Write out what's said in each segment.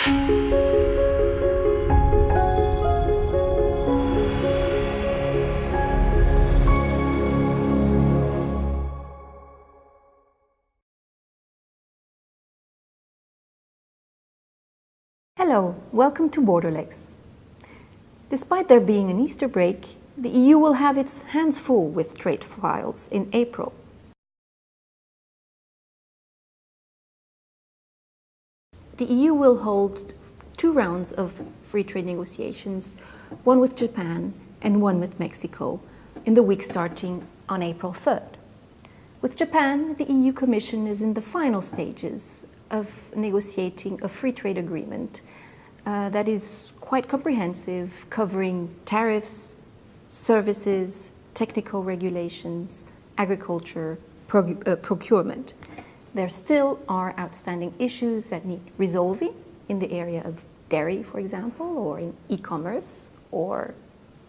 Hello, welcome to Borderlegs. Despite there being an Easter break, the EU will have its hands full with trade files in April. The EU will hold 2 rounds of free trade negotiations, one with Japan and one with Mexico, in the week starting on April 3rd. With Japan, the EU Commission is in the final stages of negotiating a free trade agreement that is quite comprehensive, covering tariffs, services, technical regulations, agriculture, procurement. There still are outstanding issues that need resolving in the area of dairy, for example, or in e-commerce, or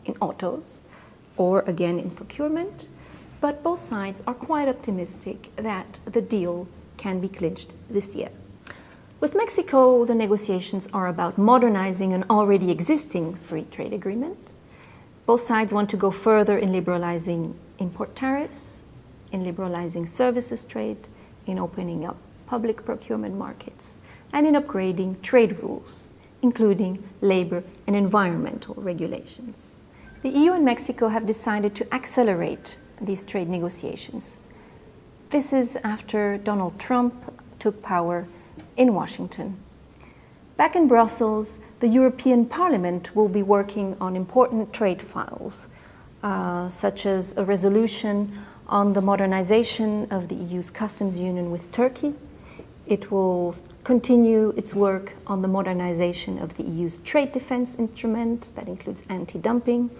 in autos, or again in procurement. But both sides are quite optimistic that the deal can be clinched this year. With Mexico, the negotiations are about modernizing an already existing free trade agreement. Both sides want to go further in liberalizing import tariffs, in liberalizing services trade, in opening up public procurement markets, and in upgrading trade rules, including labor and environmental regulations. The EU and Mexico have decided to accelerate these trade negotiations. This is after Donald Trump took power in Washington. Back in Brussels, the European Parliament will be working on important trade files, such as a resolution on the modernization of the EU's customs union with Turkey. It will continue its work on the modernization of the EU's trade defense instrument, that includes anti-dumping,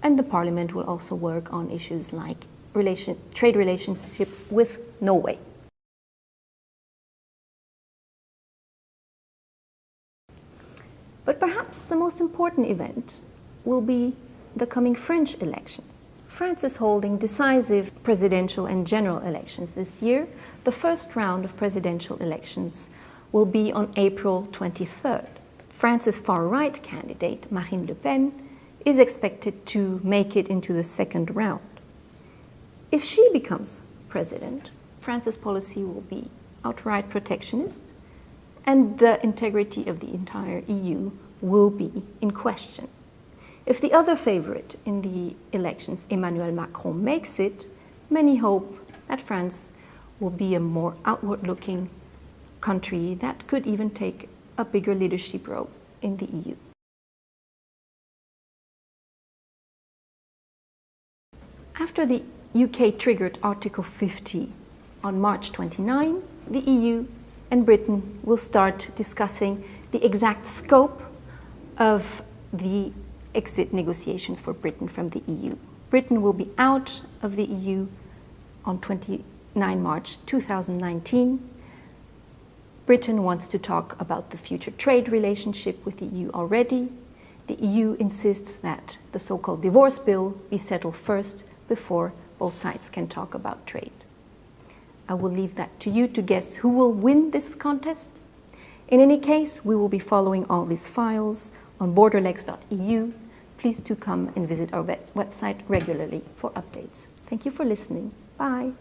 and the Parliament will also work on issues like trade relationships with Norway. But perhaps the most important event will be the coming French elections. France is holding decisive presidential and general elections this year. The first round of presidential elections will be on April 23rd. France's far-right candidate, Marine Le Pen, is expected to make it into the second round. If she becomes president, France's policy will be outright protectionist, and the integrity of the entire EU will be in question. If the other favorite in the elections, Emmanuel Macron, makes it, many hope that France will be a more outward-looking country that could even take a bigger leadership role in the EU. After the UK triggered Article 50 on March 29, the EU and Britain will start discussing the exact scope of the exit negotiations for Britain from the EU. Britain will be out of the EU on 29 March 2019. Britain wants to talk about the future trade relationship with the EU already. The EU insists that the so-called divorce bill be settled first before both sides can talk about trade. I will leave that to you to guess who will win this contest. In any case, we will be following all these files on borderlegs.eu. Please do come and visit our website regularly for updates. Thank you for listening. Bye.